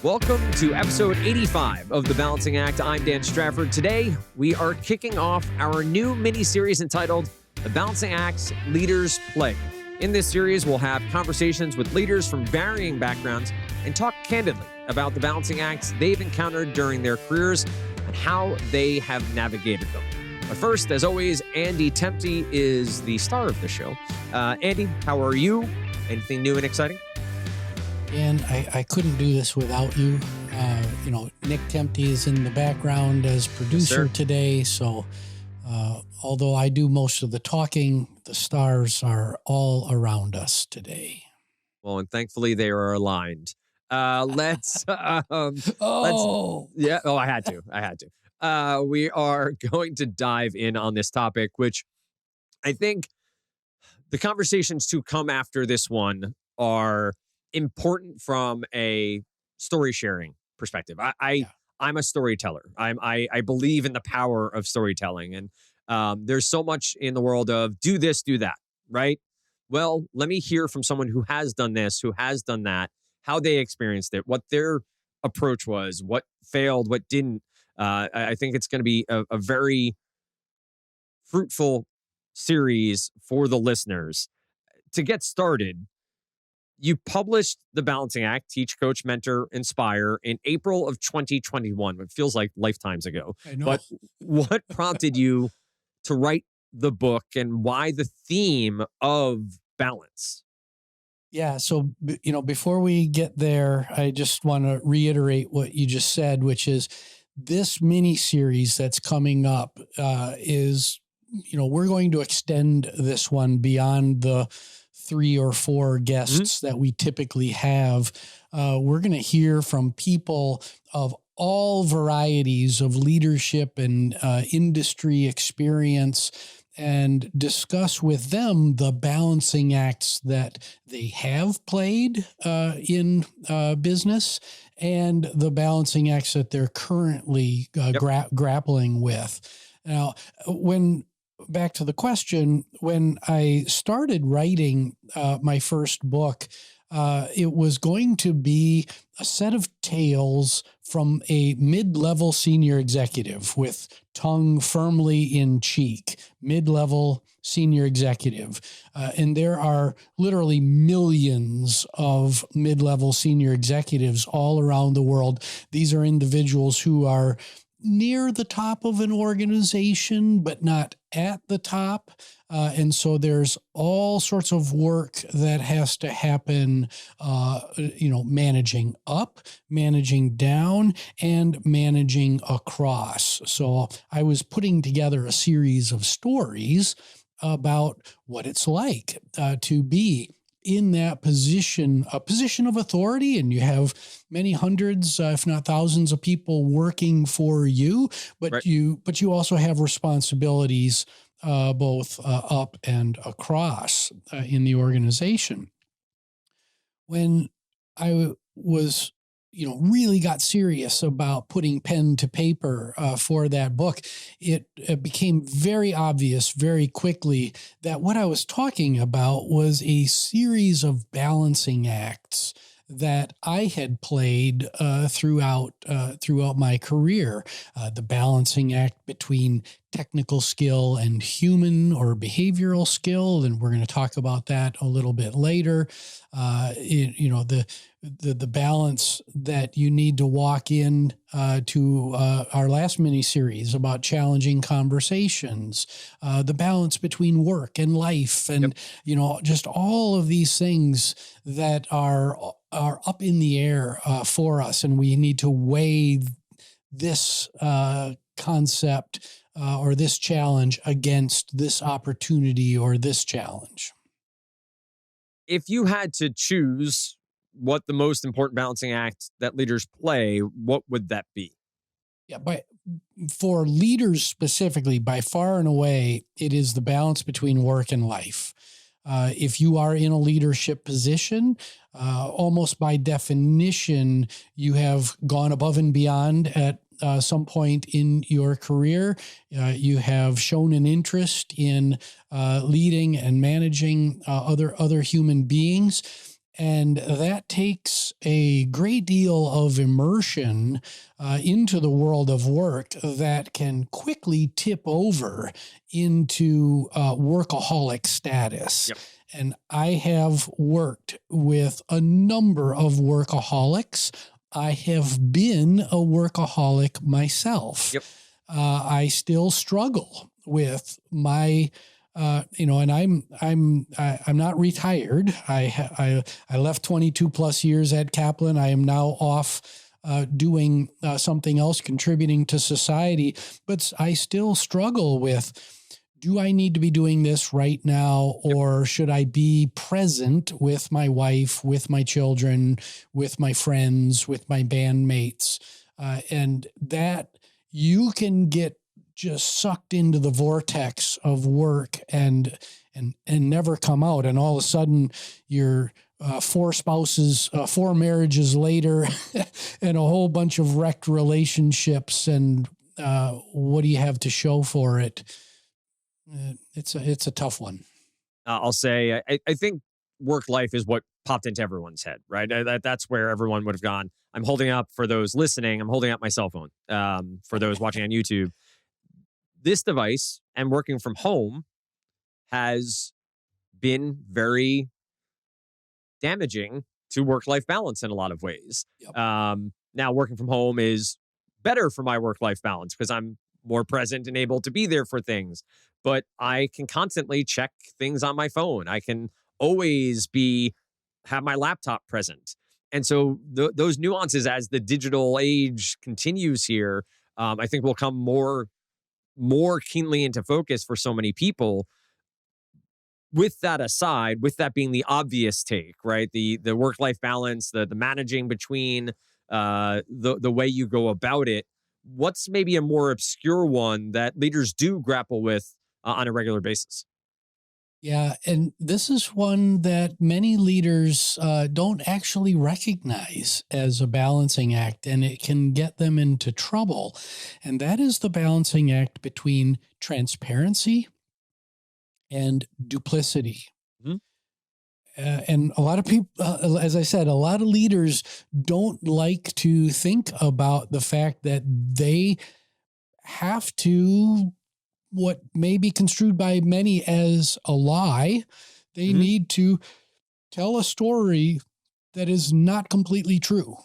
Welcome to episode 85 of The Balancing Act. I'm Dan Strafford. Today, we are kicking off our new mini-series entitled The Balancing Act's Leaders Play. In this series, we'll have conversations with leaders from varying backgrounds and talk candidly about the balancing acts they've encountered during their careers and how they have navigated them. But first, as always, Andy Tempty is the star of the show. Andy, how are you? Anything new and exciting? And I couldn't do this without you. Nick Tempty is in the background as producer today. So although I do most of the talking, the stars are all around us today. Well, and thankfully they are aligned. I had to. We are going to dive in on this topic, which I think the conversations to come after this one are important from a story sharing perspective. I'm a storyteller. I believe in the power of storytelling, and there's so much in the world of do this, do that, right? Well, let me hear from someone who has done this, who has done that, how they experienced it, what their approach was, what failed, what didn't. I think it's going to be a very fruitful series for the listeners. To get started, you published The Balancing Act, Teach, Coach, Mentor, Inspire in April of 2021. It feels like lifetimes ago. I know. But what prompted you to write the book, and why the theme of balance? Yeah. So, before we get there, I just want to reiterate what you just said, which is this mini series that's coming up is, we're going to extend this one beyond the 3 or 4 guests that we typically have. We're going to hear from people of all varieties of leadership and industry experience, and discuss with them the balancing acts that they have played in business and the balancing acts that they're currently grappling with. Now, back to the question, when I started writing my first book, it was going to be a set of tales from a mid-level senior executive with tongue firmly in cheek, mid-level senior executive. And there are literally millions of mid-level senior executives all around the world. These are individuals who are near the top of an organization, but not at the top. And so there's all sorts of work that has to happen, managing up, managing down, and managing across. So I was putting together a series of stories about what it's like to be in that position, a position of authority, and you have many hundreds, if not thousands of people working for you, but right. you also have responsibilities both up and across in the organization. When I was, really got serious about putting pen to paper for that book, it became very obvious very quickly that what I was talking about was a series of balancing acts that I had played throughout my career. The balancing act between technical skill and human or behavioral skill, and we're going to talk about that a little bit later. The balance that you need to walk in to our last mini series about challenging conversations, the balance between work and life, and just all of these things that are up in the air for us, and we need to weigh this concept or this challenge against this opportunity or this challenge. If you had to choose what the most important balancing act that leaders play, what would that be? Yeah, but for leaders specifically, by far and away, it is the balance between work and life. If you are in a leadership position, almost by definition, you have gone above and beyond at some point in your career. You have shown an interest in leading and managing other human beings. And that takes a great deal of immersion into the world of work that can quickly tip over into workaholic status. Yep. And I have worked with a number of workaholics. I have been a workaholic myself. Yep. I still struggle with my and I'm not retired. I left 22 plus years at Kaplan. I am now off doing something else, contributing to society, but I still struggle with, do I need to be doing this right now, or should I be present with my wife, with my children, with my friends, with my bandmates? And that you can get just sucked into the vortex of work and never come out. And all of a sudden you're four spouses, four marriages later, and a whole bunch of wrecked relationships. And what do you have to show for it? It's a tough one. I'll say, I think work life is what popped into everyone's head, right? That's where everyone would have gone. I'm holding up, for those listening, I'm holding up my cell phone. For those watching on YouTube, this device and working from home has been very damaging to work-life balance in a lot of ways. Yep. Now working from home is better for my work-life balance because I'm more present and able to be there for things. But I can constantly check things on my phone. I can always have my laptop present. And so those nuances, as the digital age continues here, I think will come more keenly into focus for so many people. With that aside, with that being the obvious take, right? The work-life balance, the managing between the way you go about it. What's maybe a more obscure one that leaders do grapple with on a regular basis? Yeah, and this is one that many leaders don't actually recognize as a balancing act, and it can get them into trouble. And that is the balancing act between transparency and duplicity. Mm-hmm. And a lot of people, as I said, a lot of leaders don't like to think about the fact that they have to, what may be construed by many as a lie, they Mm-hmm. need to tell a story that is not completely true.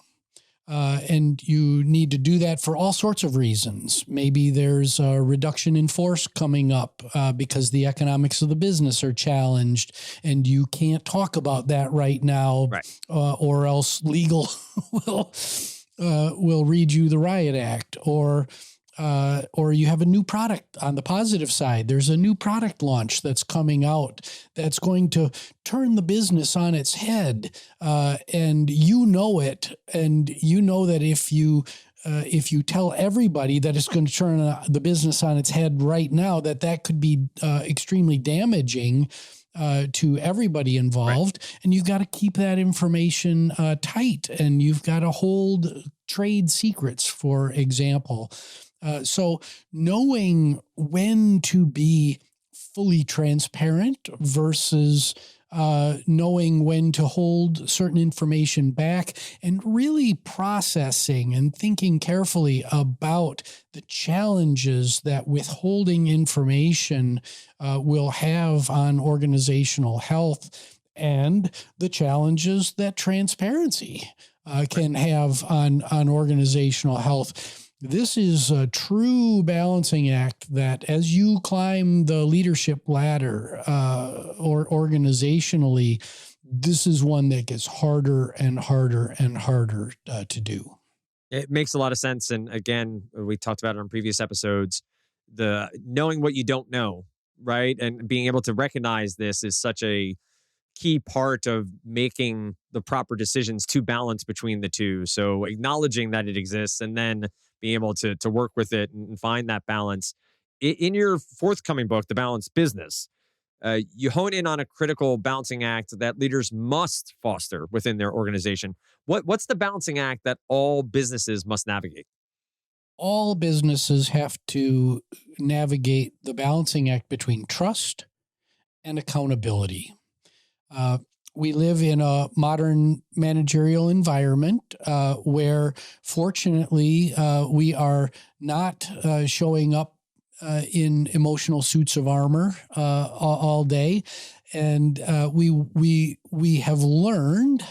And you need to do that for all sorts of reasons. Maybe there's a reduction in force coming up because the economics of the business are challenged, and you can't talk about that right now, Right. Or else legal will read you the riot act, or you have a new product on the positive side. There's a new product launch that's coming out that's going to turn the business on its head. And you know it. And you know that if you tell everybody that it's going to turn the business on its head right now, that could be extremely damaging to everybody involved. Right. And you've got to keep that information tight, and you've got to hold trade secrets, for example. So knowing when to be fully transparent versus knowing when to hold certain information back, and really processing and thinking carefully about the challenges that withholding information will have on organizational health, and the challenges that transparency can have on organizational health. This is a true balancing act that, as you climb the leadership ladder or organizationally, this is one that gets harder and harder and harder to do. It makes a lot of sense. And again, we talked about it on previous episodes, the knowing what you don't know, right? And being able to recognize this is such a key part of making the proper decisions to balance between the two. So acknowledging that it exists and then being able to work with it and find that balance. In your forthcoming book, The Balanced Business, you hone in on a critical balancing act that leaders must foster within their organization. What's the balancing act that all businesses must navigate? All businesses have to navigate the balancing act between trust and accountability. we live in a modern managerial environment where, fortunately, we are not showing up in emotional suits of armor all day. And we have learned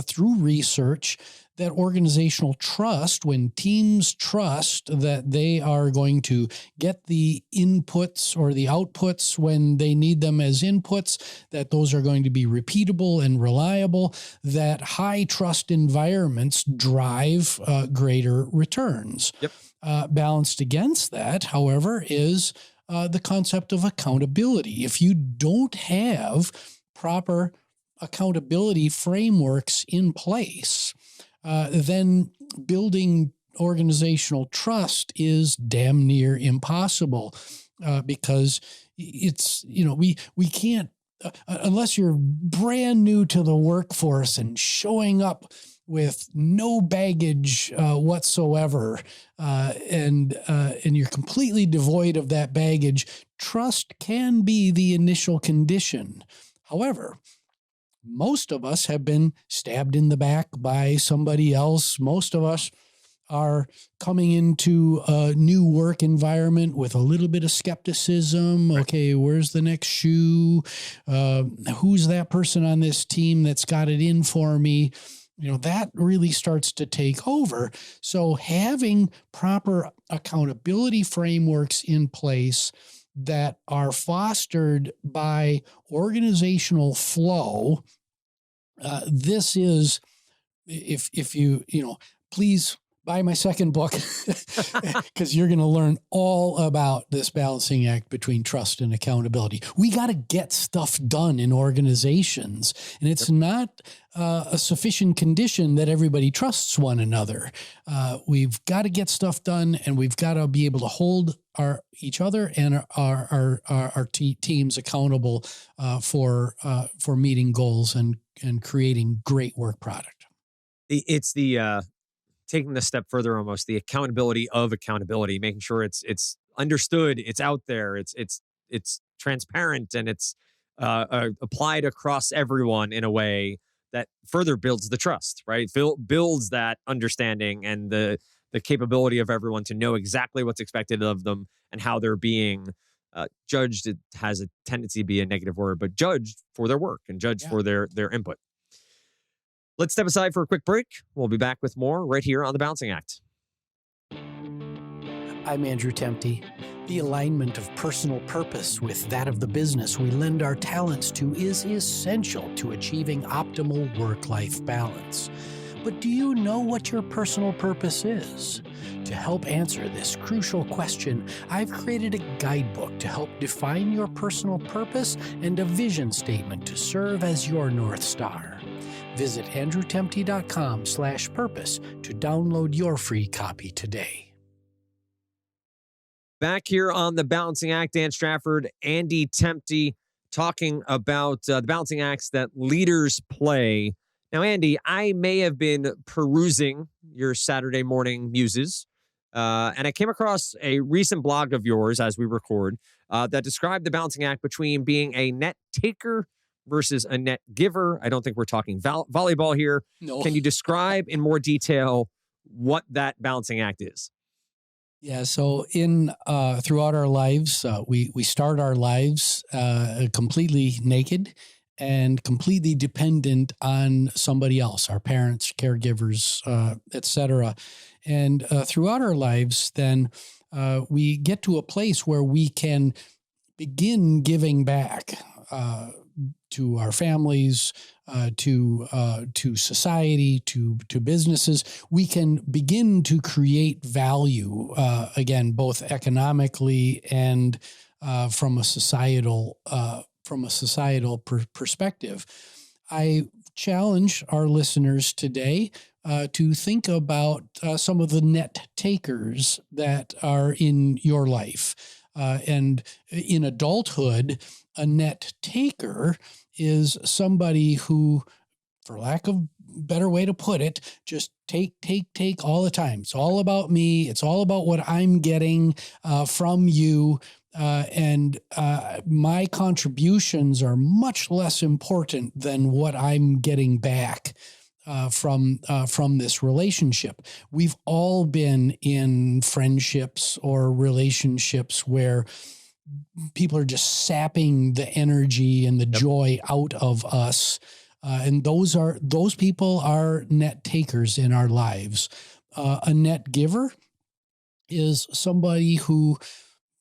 through research that organizational trust, when teams trust that they are going to get the inputs or the outputs when they need them as inputs, that those are going to be repeatable and reliable, that high trust environments drive greater returns. Yep. Balanced against that, however, is the concept of accountability. If you don't have proper accountability frameworks in place, then building organizational trust is damn near impossible because it's, we can't, unless you're brand new to the workforce and showing up with no baggage whatsoever, and you're completely devoid of that baggage, trust can be the initial condition. However, most of us have been stabbed in the back by somebody else. Most of us are coming into a new work environment with a little bit of skepticism. Okay, where's the next shoe? Who's that person on this team that's got it in for me? That really starts to take over. So having proper accountability frameworks in place that are fostered by organizational flow. This is, if you please buy my second book, because you're going to learn all about this balancing act between trust and accountability. We got to get stuff done in organizations, and it's not a sufficient condition that everybody trusts one another. We've got to get stuff done, and we've got to be able to hold each other and our teams accountable for meeting goals and creating great work product. It's the taking the step further, almost the accountability of accountability, making sure it's understood, it's out there, it's transparent, and it's applied across everyone in a way that further builds the trust, right? Builds that understanding and the capability of everyone to know exactly what's expected of them and how they're being judged. It has a tendency to be a negative word, but judged for their work and judged for their input. Let's step aside for a quick break. We'll be back with more right here on The Balancing Act. I'm Andrew Temte. The alignment of personal purpose with that of the business we lend our talents to is essential to achieving optimal work-life balance. But do you know what your personal purpose is? To help answer this crucial question, I've created a guidebook to help define your personal purpose and a vision statement to serve as your North Star. Visit andrewtemte.com/purpose to download your free copy today. Back here on The Balancing Act, Dan Strafford, Andy Temte, talking about the balancing acts that leaders play. Now, Andy, I may have been perusing your Saturday morning muses, and I came across a recent blog of yours as we record that described the balancing act between being a net taker versus a net giver. I don't think we're talking volleyball here. No. Can you describe in more detail what that balancing act is? Yeah. So throughout our lives, we start our lives completely naked and completely dependent on somebody else, our parents, caregivers, etc. And throughout our lives, then we get to a place where we can begin giving back to our families, to society, to businesses. We can begin to create value again, both economically and from a societal perspective. I challenge our listeners today to think about some of the net takers that are in your life. And in adulthood, a net taker is somebody who, for lack of better way to put it, just take all the time. It's all about me. It's all about what I'm getting from you. and my contributions are much less important than what I'm getting back from this relationship. We've all been in friendships or relationships where people are just sapping the energy and the joy out of us. And those people are net takers in our lives. A net giver is somebody who,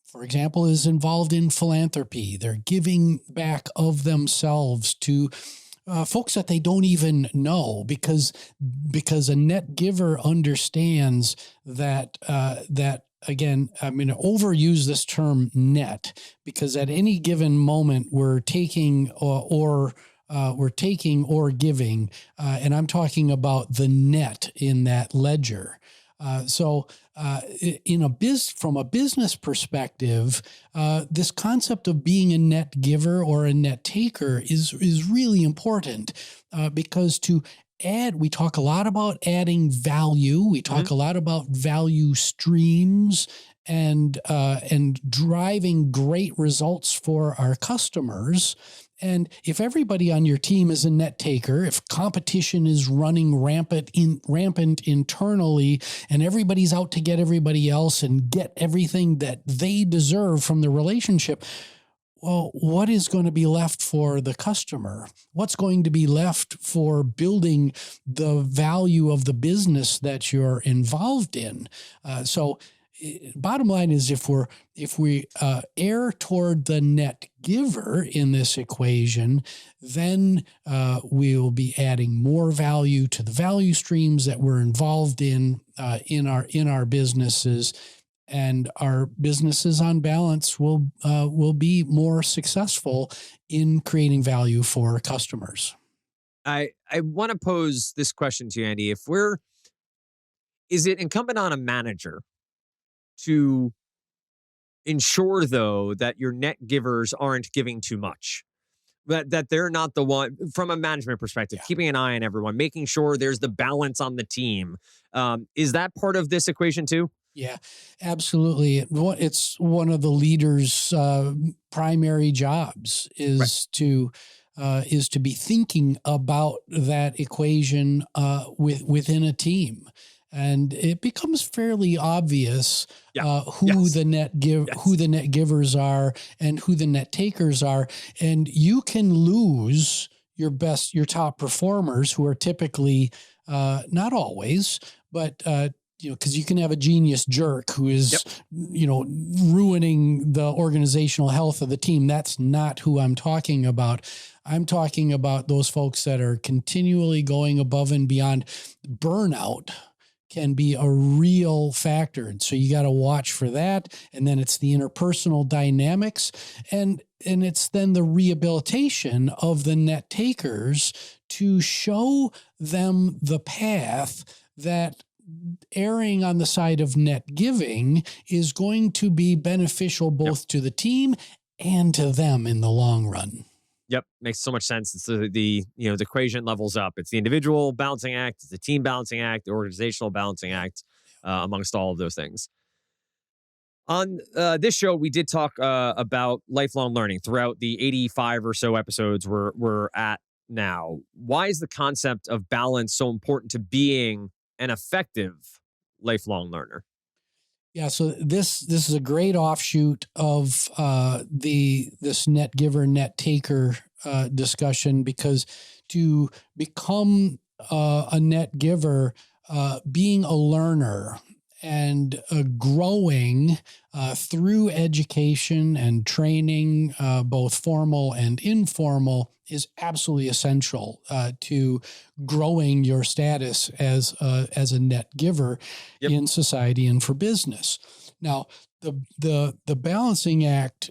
for example, is involved in philanthropy. They're giving back of themselves to folks that they don't even know, because a net giver understands that again, I'm going to overuse this term net, because at any given moment we're taking or giving, and I'm talking about the net in that ledger. From a business perspective, this concept of being a net giver or a net taker is really important, because we talk a lot about adding value. We talk a lot about value streams and driving great results for our customers. And if everybody on your team is a net taker, if competition is running rampant internally, and everybody's out to get everybody else and get everything that they deserve from the relationship, well, what is going to be left for the customer? What's going to be left for building the value of the business that you're involved in? Bottom line is, if we err toward the net giver in this equation, then we'll be adding more value to the value streams that we're involved in our businesses, and our businesses on balance will be more successful in creating value for customers. I want to pose this question to you, Andy. Is it incumbent on a manager to ensure, though, that your net givers aren't giving too much? That they're not the one, from a management perspective, keeping an eye on everyone, making sure there's the balance on the team. Is that part of this equation too? Yeah, absolutely. It's one of the leaders' primary jobs is to be thinking about that equation within a team. And it becomes fairly obvious who the net givers are and who the net takers are. And you can lose your top performers, who are typically not always, but because you can have a genius jerk who is ruining the organizational health of the team. That's not who I'm talking about. I'm talking about those folks that are continually going above and beyond. Burnout can be a real factor. And so you got to watch for that. And then it's the interpersonal dynamics, and it's then the rehabilitation of the net takers to show them the path that erring on the side of net giving is going to be beneficial both to the team and to them in the long run. Yep, makes so much sense. It's the equation levels up. It's the individual balancing act, it's the team balancing act, the organizational balancing act, amongst all of those things. On this show, we did talk about lifelong learning throughout the 85 or so episodes we're at now. Why is the concept of balance so important to being an effective lifelong learner? Yeah, so this is a great offshoot of this net giver, net taker discussion, because to become a net giver, being a learner and growing through education and training, both formal and informal, is absolutely essential to growing your status as a net giver in society and for business. Now, the balancing act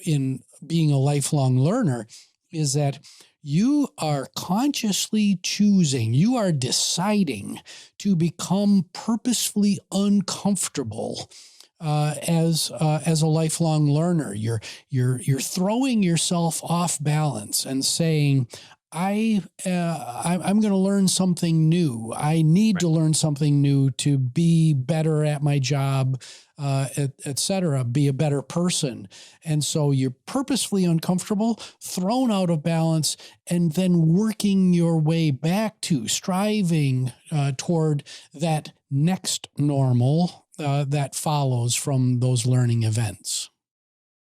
in being a lifelong learner is that you are consciously choosing, you are deciding to become purposefully uncomfortable as a lifelong learner. You're throwing yourself off balance and saying, I'm going to learn something new. I need to learn something new to be better at my job, et cetera, be a better person. And so you're purposefully uncomfortable, thrown out of balance, and then working your way back to striving toward that next normal that follows from those learning events.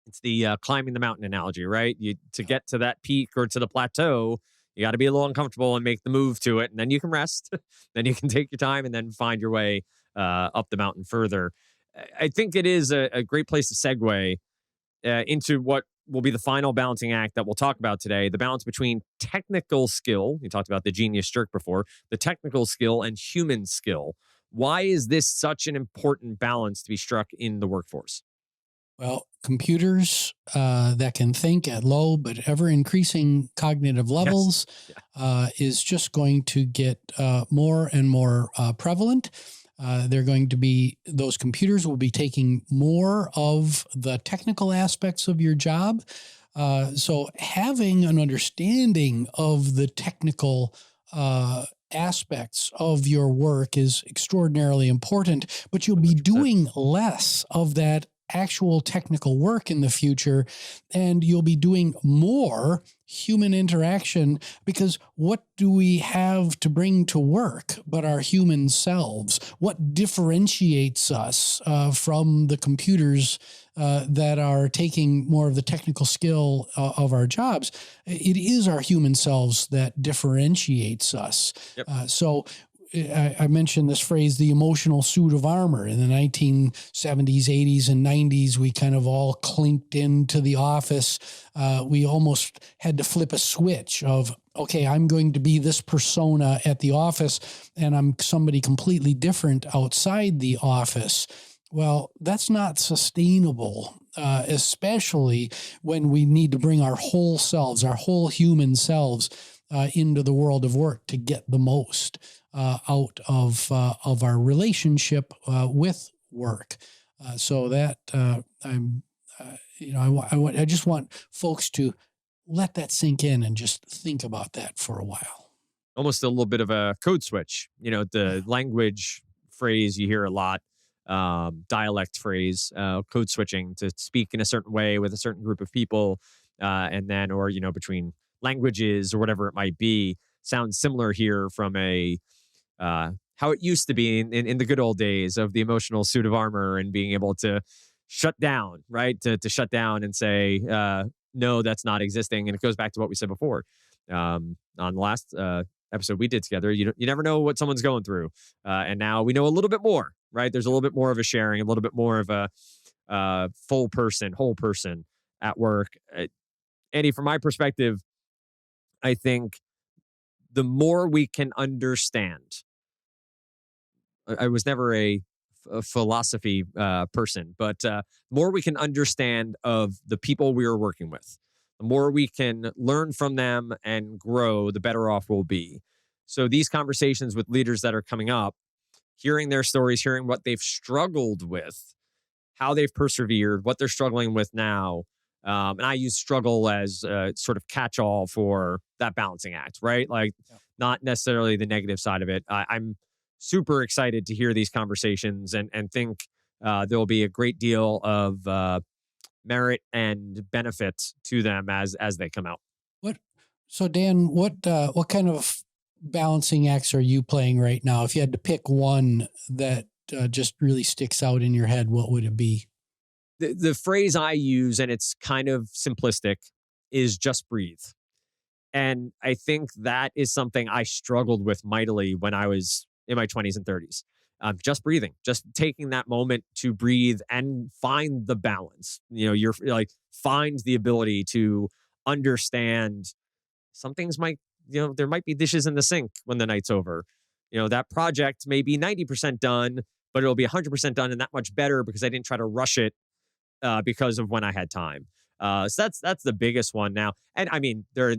It's the climbing the mountain analogy, right? To get to that peak or to the plateau, you got to be a little uncomfortable and make the move to it, and then you can rest. Then you can take your time and then find your way up the mountain further. I think it is a great place to segue into what will be the final balancing act that we'll talk about today, the balance between technical skill. You talked about the genius jerk before, the technical skill and human skill. Why is this such an important balance to be struck in the workforce? Well, computers that can think at low but ever increasing cognitive levels Yes. is just going to get more and more prevalent. They're going to be, those computers will be taking more of the technical aspects of your job. So having an understanding of the technical aspects of your work is extraordinarily important, but you'll be 100%. doing less of that actual technical work in the future, and you'll be doing more human interaction, because what do we have to bring to work but our human selves? What differentiates us from the computers that are taking more of the technical skill of our jobs? It is our human selves that differentiates us. Yep. So I mentioned this phrase, the emotional suit of armor. In the 1970s, 80s, and 90s, we kind of all clinked into the office. We almost had to flip a switch of, okay, I'm going to be this persona at the office, and I'm somebody completely different outside the office. Well, that's not sustainable, especially when we need to bring our whole selves, our whole human selves, into the world of work to get the most out of our relationship with work. So that I just want folks to let that sink in and just think about that for a while. Almost a little bit of a code switch. The language phrase you hear a lot, dialect phrase, code switching to speak in a certain way with a certain group of people, and then, or, between languages or whatever it might be, sounds similar here from how it used to be in the good old days of the emotional suit of armor and being able to shut down, right? To shut down and say, no, that's not existing. And it goes back to what we said before on the last episode we did together. You never know what someone's going through. And now we know a little bit more, right? There's a little bit more of a sharing, a little bit more of a whole person at work. Andy, from my perspective, I think the more we can understand, I was never a philosophy person, but the more we can understand of the people we are working with, the more we can learn from them and grow, the better off we'll be. So these conversations with leaders that are coming up, hearing their stories, hearing what they've struggled with, how they've persevered, what they're struggling with now. And I use struggle as a sort of catch-all for that balancing act, right? Like, not necessarily the negative side of it. I'm super excited to hear these conversations and think there'll be a great deal of merit and benefit to them as they come out. So Dan, what kind of balancing acts are you playing right now? If you had to pick one that just really sticks out in your head, what would it be? The phrase I use, and it's kind of simplistic, is just breathe. And I think that is something I struggled with mightily when I was in my 20s and 30s. Just breathing, just taking that moment to breathe and find the balance. You're like, find the ability to understand some things might, there might be dishes in the sink when the night's over. That project may be 90% done, but it'll be 100% done and that much better because I didn't try to rush it because of when I had time. So that's the biggest one now. And I mean, there are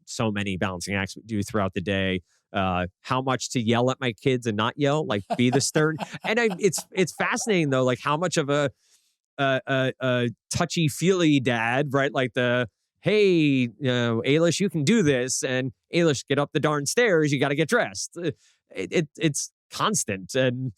so many balancing acts we do throughout the day. How much to yell at my kids and not yell, like be the stern. And it's fascinating though, like how much of a touchy feely dad, right? Like hey, Ailish, you can do this, and Ailish, get up the darn stairs. You got to get dressed. It's constant, and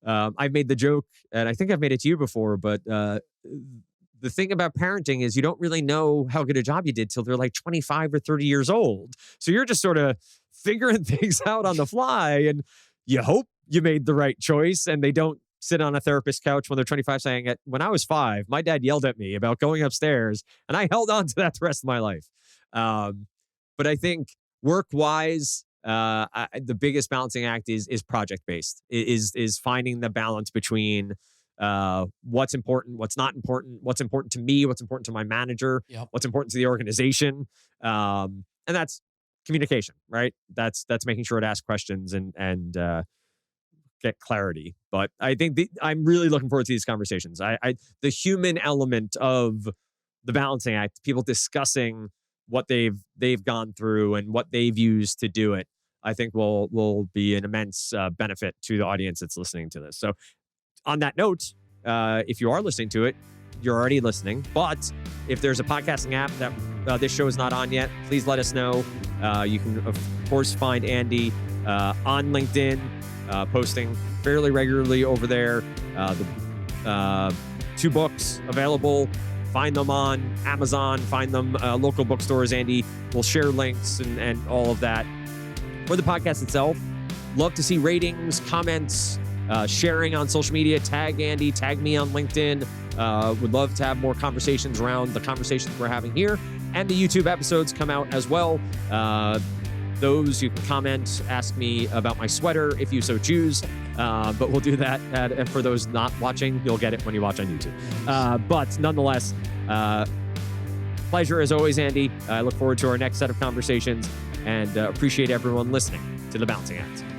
I've made the joke, and I think I've made it to you before, but the thing about parenting is you don't really know how good a job you did till they're like 25 or 30 years old. So you're just sort of figuring things out on the fly, and you hope you made the right choice, and they don't sit on a therapist's couch when they're 25 saying, when I was 5, my dad yelled at me about going upstairs, and I held on to that the rest of my life. But I think work-wise, the biggest balancing act is project-based, is finding the balance between what's important, what's not important, what's important to me, what's important to my manager, what's important to the organization. And that's communication, right? That's making sure to ask questions and get clarity. But I think I'm really looking forward to these conversations. The human element of the balancing act, people discussing what they've gone through and what they've used to do it, I think will be an immense benefit to the audience that's listening to this. So on that note, if you are listening to it, you're already listening. But if there's a podcasting app that this show is not on yet, please let us know. You can, of course, find Andy on LinkedIn, posting fairly regularly over there. The 2 books available. Find them on Amazon. Find them local bookstores. Andy will share links and all of that. For the podcast itself, love to see ratings, comments, sharing on social media. Tag Andy, tag me on LinkedIn. Would love to have more conversations around the conversations we're having here. And the YouTube episodes come out as well. Those you can comment, ask me about my sweater if you so choose. But we'll do that. And for those not watching, you'll get it when you watch on YouTube. But nonetheless, pleasure as always, Andy. I look forward to our next set of conversations and appreciate everyone listening to The Balancing Act.